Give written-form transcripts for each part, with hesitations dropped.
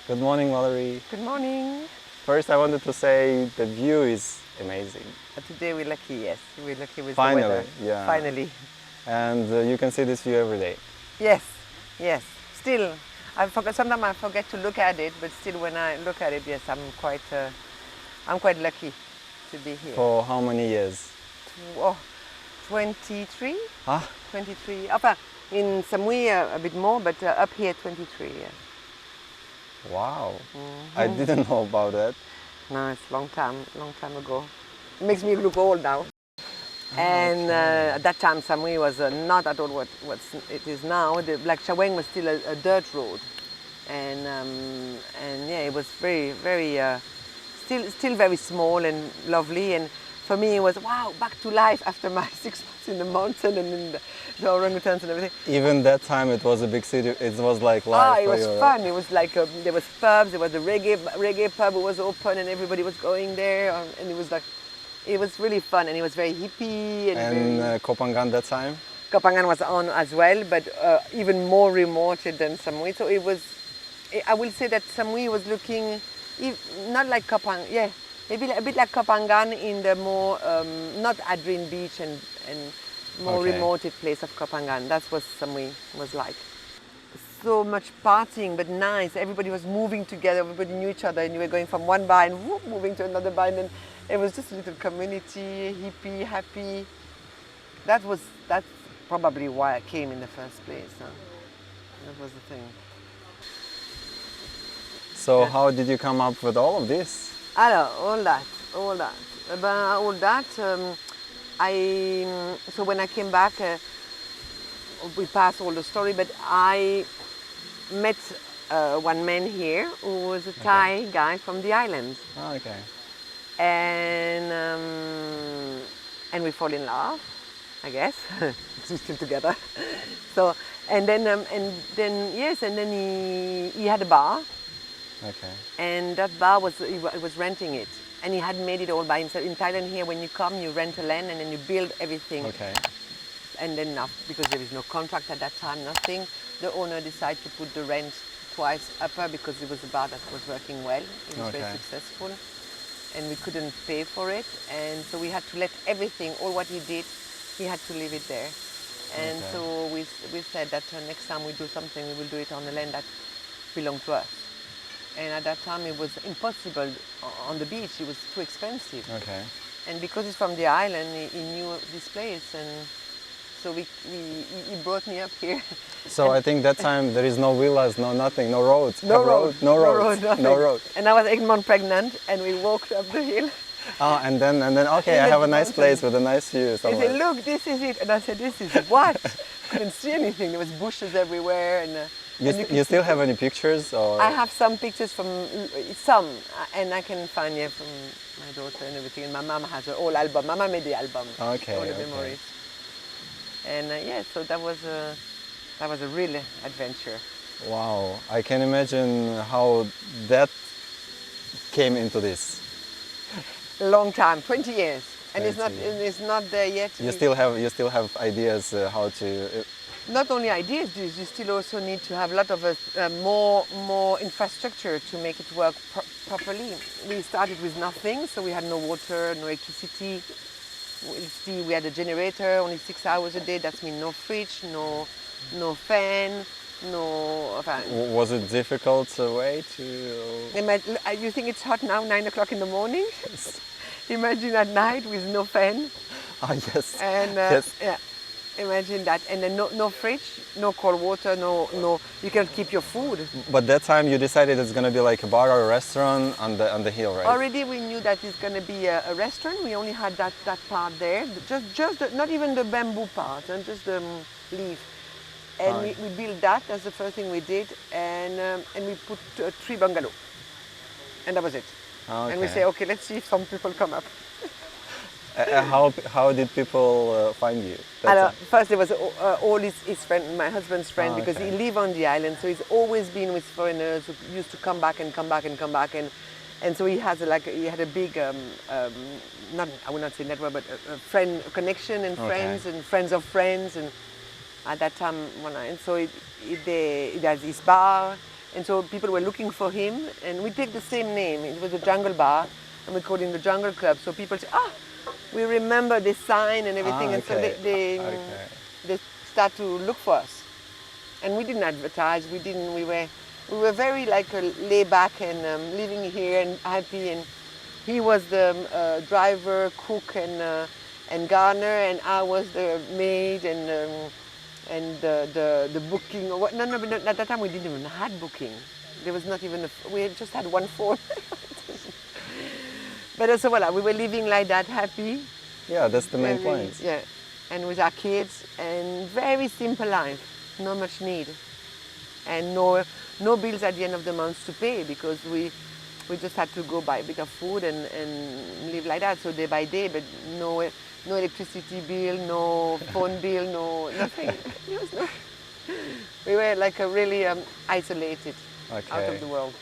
Good morning, Valerie. Good morning. First, I wanted to say the view is amazing. Today we're lucky, yes. We're lucky with Finally, the weather. yeah. Finally. And you can see this view every day. Yes, yes. Still, sometimes I forget to look at it, but still when I look at it, yes, I'm quite lucky to be here. For how many years? Oh, 23? Ah, 23. Enfin, in Samui a bit more, but up here 23, yeah. wow. I didn't know about that. No, it's long time ago. It makes me look old now. And at that time, Samui was not at all what it is now. The Black Chaweng was still a dirt road, and yeah, it was still very small and lovely. And for me, it was wow, back to life after my 6 months in the mountain and in the orangutans and everything. Even that time, it was a big city. It was like life. Ah, it was fun. It was like there was pubs. There was the reggae pub. It was open, and everybody was going there, and it was like. It was really fun, and it was very hippie. And Kopangan that time? Kopangan was on as well, but even more remote than Samui. So it was, I will say that Samui was looking, not like Kopangan, yeah, maybe a bit like Kopangan in the more, not Adrian Beach and more remote place of Kopangan. That's what Samui was like. So much partying, but nice. Everybody was moving together. Everybody knew each other, and you were going from one bar and whoop, moving to another bar, and then it was just a little community, hippie, happy. That's probably why I came in the first place. Huh? That was the thing. So how did you come up with all of this? Alors, all that. So when I came back, we passed all the story, but I met one man here who was a Thai guy from the islands. Oh, okay. And we fall in love, I guess. We're still together. So and then he had a bar. Okay. And that bar he was renting it, and he had made it all by himself. In Thailand here, when you come, you rent a land and then you build everything. Okay. And then because there is no contract at that time, nothing, the owner decided to put the rent twice upper because it was a bar that was working well. It was very successful. And we couldn't pay for it, and so we had to let everything, all what he did, he had to leave it there. And so we said that next time we do something, we will do it on the land that belonged to us. And at that time it was impossible on the beach, it was too expensive. Okay. And because he's from the island, he knew this place, and so he brought me up here. So I think that time there is no villas, no nothing, no roads. No road. And I was 8 months pregnant, and we walked up the hill. Oh, and then okay, I have a nice place with a nice view somewhere. He said, "Look, this is it," and I said, "This is what?" Couldn't see anything. There was bushes everywhere, and you still have any pictures? Or? I have some pictures from some, and I can find from my daughter and everything. And my mom has her whole album. Mama made the album. Okay. All the memories. And so that was a real adventure. Wow, I can imagine how that came into this. A long time, 20 years, and 20 years. It's not there yet. You still have ideas how to. Not only ideas, you still also need to have a lot of more infrastructure to make it work properly. We started with nothing, so we had no water, no electricity. We had a generator, only 6 hours a day. That means no fridge, no fan, no. Was it difficult way to? You think it's hot now, 9 o'clock in the morning? Yes. Imagine at night with no fan. Ah, yes. And yes. Yeah, imagine that. And then no fridge, no cold water, no. You can keep your food. But that time you decided it's going to be like a bar or a restaurant on the hill, right? Already we knew that it's going to be a restaurant. We only had that part there, just not even the bamboo part, and just the leaf. And we built that. That's the first thing we did, and we put 3 bungalows, and that was it. Okay. And we say, okay, let's see if some people come up. How did people find you? First, there was all his friend, my husband's friend, because he lived on the island, so he's always been with foreigners who used to come back, and so he had a big, I would not say network, but a friend connection and friends and friends of friends, and at that time, he has his bar, And so people were looking for him, and we take the same name. It was a jungle bar, and we called him the Jungle Club. So people say, ah, we remember this sign and everything, and so they start to look for us. And we didn't advertise. We were very like laid back and living here and happy. And he was the driver, cook, and gardener, and I was the maid and the booking. Or what? No, but at that time we didn't even had booking. There was not even we had just had one phone. But also, voilà, we were living like that, happy. Yeah, that's the main point. Yeah, and with our kids, and very simple life, not much need, and no bills at the end of the month to pay, because we just had to go buy a bit of food and live like that, so day by day, but no electricity bill, no phone bill, no nothing. We were like a really isolated out of the world,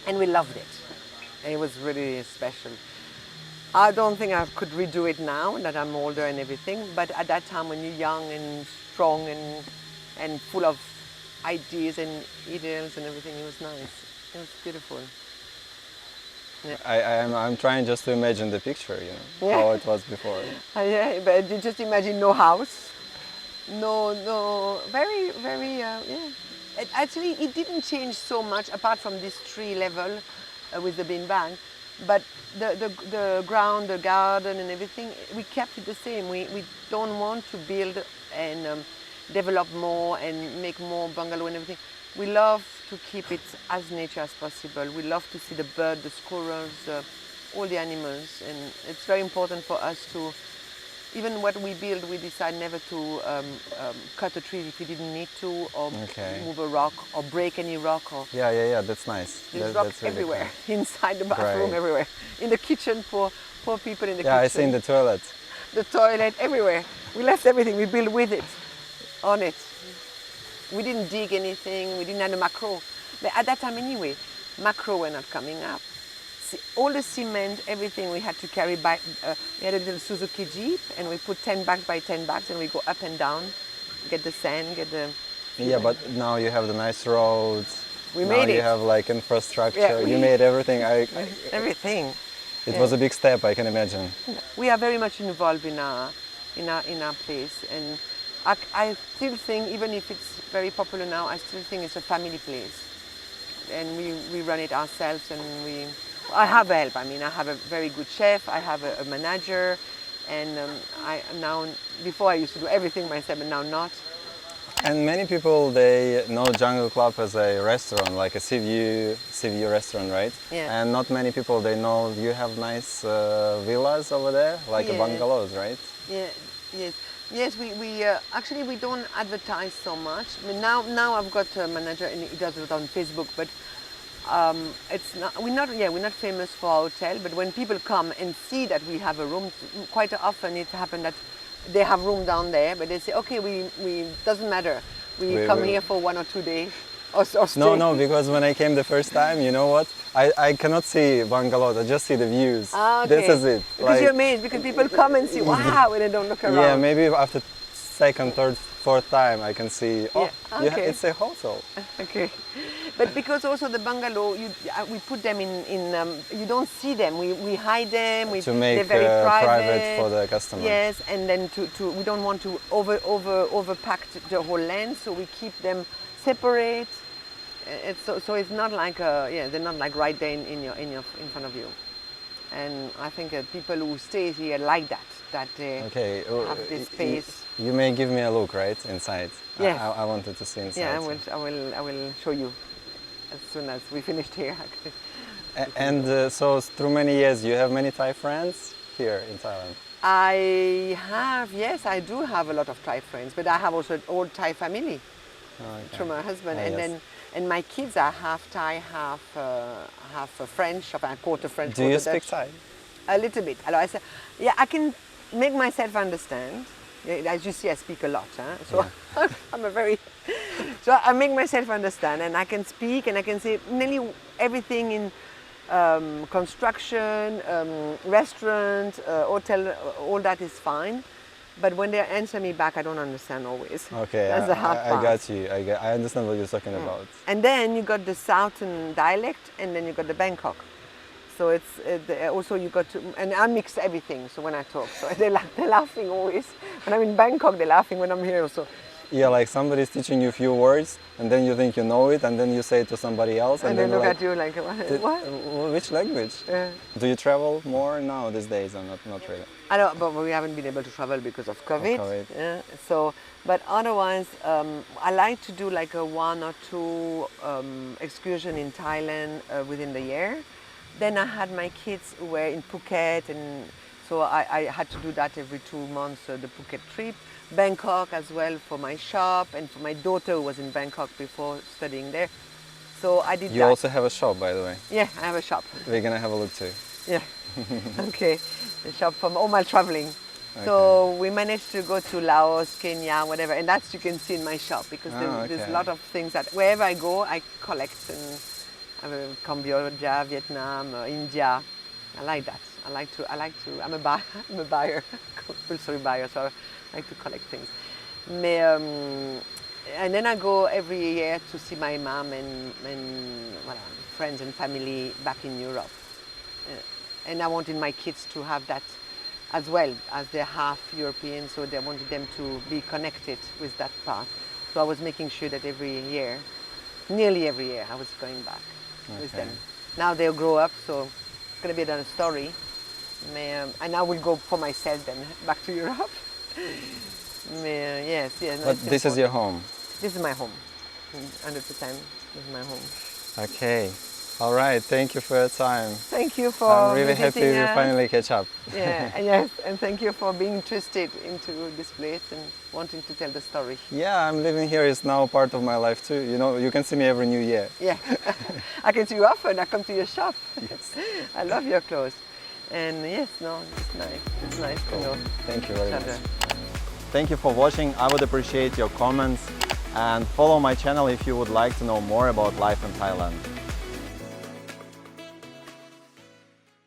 and we loved it. It was really special. I don't think I could redo it now that I'm older and everything, but at that time when you're young and strong and full of ideas and ideals and everything, it was nice. It was beautiful. Yeah. I'm trying just to imagine the picture, how it was before. Yeah, but you just imagine no house, no, very, very, yeah. Actually, it didn't change so much apart from this tree level with the beanbag, but the ground, the garden and everything, we kept it the same. We don't want to build and develop more and make more bungalow and everything. We love to keep it as nature as possible. We love to see the bird, the squirrels, all the animals, and it's very important for us to, even what we build, we decide never to cut a tree if we didn't need to, or move a rock, or break any rock. Or yeah, that's nice. There's rocks really everywhere, cool. Inside the bathroom, everywhere. In the kitchen, poor people in the kitchen. Yeah, I see in the toilet. The toilet, everywhere. We left everything, we built with it, on it. We didn't dig anything, we didn't have a macro. But at that time anyway, macro were not coming up. All the cement, everything we had to carry back. We had a little Suzuki Jeep, and we put 10 bags by 10 bags, and we go up and down, get the sand, get the... Yeah, but now you have the nice roads. We made it. Now you have like infrastructure. Yeah, you made everything. Everything. It was a big step, I can imagine. We are very much involved in our place, and I still think, even if it's very popular now, I still think it's a family place, and we run it ourselves, and I have help. I mean, I have a very good chef. I have a manager, and before I used to do everything myself, but now not. And many people, they know Jungle Club as a restaurant, like a sea view restaurant, right? Yeah. And not many people, they know you have nice villas over there, like bungalows, right? Yeah. Yes. We actually we don't advertise so much. I mean, now I've got a manager, and he does it on Facebook, but. We're not famous for our hotel, but when people come and see that we have a room, quite often it happens that they have room down there, but they say, okay, we doesn't matter. We come here for 1 or 2 days or stay. No, because when I came the first time, you know what? I cannot see bungalows, I just see the views. Okay. This is it. Because you're amazed, because people come and see, wow, and they don't look around. Yeah, maybe after second, third, fourth time I can see, it's a hotel. Okay. But because also the bungalow, we put them in you don't see them. We hide them. To make they're very private for the customer. Yes, and then we don't want to overpack the whole land, so we keep them separate. So it's not like they're not like right there in front of you. And I think people who stay here like that they have this space. You may give me a look, right, inside. Yeah. I wanted to see inside. Yeah, I will show you as soon as we finished here. And so through many years, you have many Thai friends here in Thailand? I do have a lot of Thai friends, but I have also an old Thai family through my husband, and my kids are half Thai, half French, a quarter French. Do you speak Thai? A little bit. I can make myself understand. As you see, I speak a lot, so so I make myself understand, and I can speak, and I can say nearly everything in construction, restaurant, hotel, all that is fine. But when they answer me back, I don't understand always. Okay, That's the hard I part. got you. I understand what you're talking about. And then you got the southern dialect, and then you got the Bangkok. So it's also you got to, and I mix everything. So when I talk, so they're laughing always. When I'm in Bangkok, they're laughing. When I'm here, also. Yeah, like somebody's teaching you a few words, and then you think you know it, and then you say it to somebody else, And then they look like, at you like, what? Which language? Do you travel more now these days, or not really? I don't, but we haven't been able to travel because of COVID. COVID. Yeah. So, but otherwise, I like to do like a 1 or 2 excursion in Thailand within the year. Then I had my kids who were in Phuket, and so I had to do that every 2 months, the Phuket trip. Bangkok as well for my shop, and for my daughter who was in Bangkok before studying there. So I did that. You also have a shop, by the way. Yeah, I have a shop. We're gonna have a look too. Yeah. Okay. The shop from all my traveling. So we managed to go to Laos, Kenya, whatever, and that's you can see in my shop because there's a lot of things that wherever I go I collect, and I have Cambodia, Vietnam, India. I like that. I'm a buyer. I'm a buyer, compulsory buyer. So I like to collect things. And then I go every year to see my mom and friends and family back in Europe. And I wanted my kids to have that as well, as they're half European, so I wanted them to be connected with that part. So I was making sure that every year, nearly every year, I was going back with them. Now they'll grow up, so it's going to be another story. And I will go for myself then back to Europe. Yes. But this is your home? This is my home, 100%. This is my home. Okay. All right, thank you for your time. Thank you for I'm really happy visiting we us. finally catch up. Yeah, yes, and thank you for being interested into this place and wanting to tell the story. Yeah, I'm living here is now part of my life too. You know, you can see me every New Year. Yeah, I can see you often. I come to your shop. Yes. I love your clothes. And yes, no, it's nice. It's nice to know Thank you very each much. other. Thank you for watching. I would appreciate your comments and follow my channel if you would like to know more about life in Thailand.